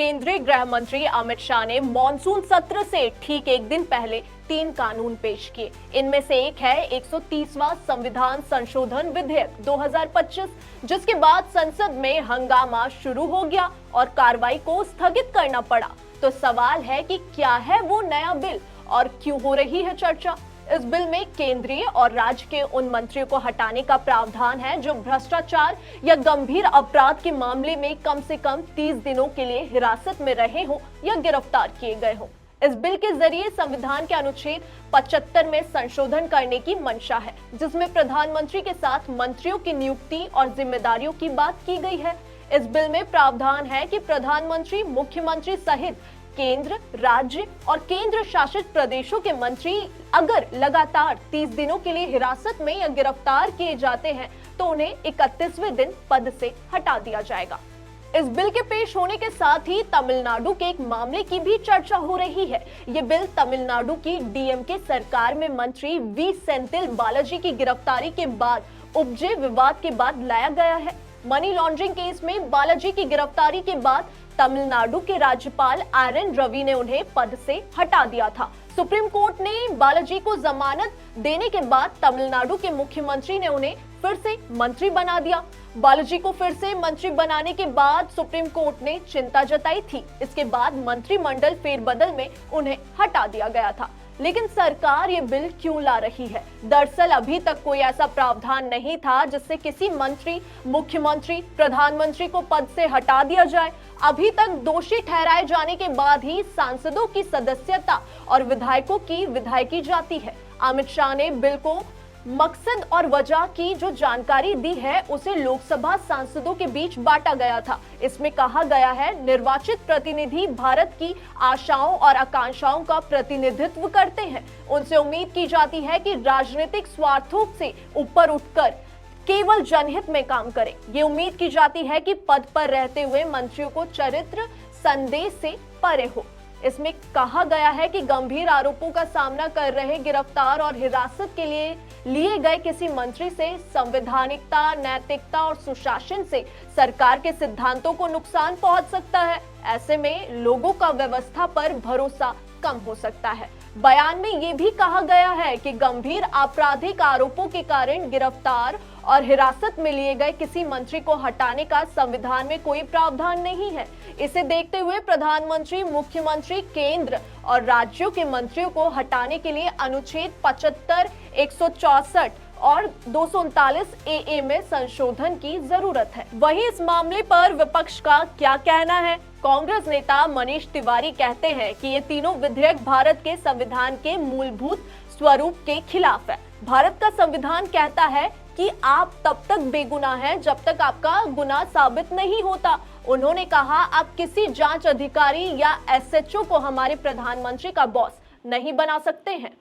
केंद्रीय गृह मंत्री अमित शाह ने मॉनसून सत्र से ठीक एक दिन पहले 3 कानून पेश किए। इनमें से एक है 130वां संविधान संशोधन विधेयक 2025, जिसके बाद संसद में हंगामा शुरू हो गया और कार्रवाई को स्थगित करना पड़ा। तो सवाल है कि क्या है वो नया बिल और क्यों हो रही है चर्चा। इस बिल में केंद्रीय और राज्य के उन मंत्रियों को हटाने का प्रावधान है जो भ्रष्टाचार या गंभीर अपराध के मामले में कम से कम 30 दिनों के लिए हिरासत में रहे हों या गिरफ्तार किए गए हों। इस बिल के जरिए संविधान के अनुच्छेद 75 में संशोधन करने की मंशा है, जिसमें प्रधानमंत्री के साथ मंत्रियों की नियुक्ति और जिम्मेदारियों की बात की गई है। इस बिल में प्रावधान है कि प्रधानमंत्री, मुख्यमंत्री सहित केंद्र, राज्य और केंद्र शासित प्रदेशों के मंत्री अगर लगातार 30 दिनों के लिए हिरासत में या गिरफ्तार किए जाते हैं तो उन्हें 31वें दिन पद से हटा दिया जाएगा। इस बिल के पेश होने के साथ ही तमिलनाडु के एक मामले की भी चर्चा हो रही है। ये बिल तमिलनाडु की डीएमके सरकार में मंत्री वी सेंथिल बालाजी की गिरफ्तारी के बाद उपजे विवाद के बाद लाया गया है। मनी लॉन्ड्रिंग केस में बालाजी की गिरफ्तारी के बाद तमिलनाडु के राज्यपाल आर.एन. रवि ने उन्हें पद से हटा दिया था। सुप्रीम कोर्ट ने बालाजी को जमानत देने के बाद तमिलनाडु के मुख्यमंत्री ने उन्हें फिर से मंत्री बना दिया। बालाजी को फिर से मंत्री बनाने के बाद सुप्रीम कोर्ट ने चिंता जताई थी। इसके बाद मंत्रिमंडल फेरबदल में उन्हें हटा दिया गया था। लेकिन सरकार ये बिल क्यों ला रही है? दरअसल अभी तक कोई ऐसा प्रावधान नहीं था जिससे किसी मंत्री, मुख्यमंत्री, प्रधानमंत्री को पद से हटा दिया जाए। अभी तक दोषी ठहराए जाने के बाद ही सांसदों की सदस्यता और विधायकों की विधायकी जाती है। अमित शाह ने बिल को मकसद और वजह की जो जानकारी दी है उसे लोकसभा सांसदों के बीच बांटा गया था। इसमें कहा गया है, निर्वाचित प्रतिनिधि भारत की आशाओं और आकांक्षाओं का प्रतिनिधित्व करते हैं। उनसे उम्मीद की जाती है कि राजनीतिक स्वार्थों से ऊपर उठकर केवल जनहित में काम करें। ये उम्मीद की जाती है कि पद पर रहते हुए मंत्रियों को चरित्र संदेह से परे हो। इसमें कहा गया है कि गंभीर आरोपों का सामना कर रहे, गिरफ्तार और हिरासत के लिए गए किसी मंत्री से संवैधानिकता, नैतिकता और सुशासन से सरकार के सिद्धांतों को नुकसान पहुंच सकता है। ऐसे में लोगों का व्यवस्था पर भरोसा कम हो सकता है। बयान में ये भी कहा गया है कि गंभीर आपराधिक आरोपों के कारण गिरफ्तार और हिरासत में लिए गए किसी मंत्री को हटाने का संविधान में कोई प्रावधान नहीं है। इसे देखते हुए प्रधानमंत्री, मुख्यमंत्री, केंद्र और राज्यों के मंत्रियों को हटाने के लिए अनुच्छेद 75, 164 और 239 ए में संशोधन की जरूरत है। वहीं इस मामले पर विपक्ष का क्या कहना है? कांग्रेस नेता मनीष तिवारी कहते हैं कि ये तीनों विधेयक भारत के संविधान के मूलभूत स्वरूप के खिलाफ है। भारत का संविधान कहता है कि आप तब तक बेगुनाह हैं जब तक आपका गुनाह साबित नहीं होता। उन्होंने कहा, आप किसी जांच अधिकारी या एसएचओ को हमारे प्रधानमंत्री का बॉस नहीं बना सकते हैं।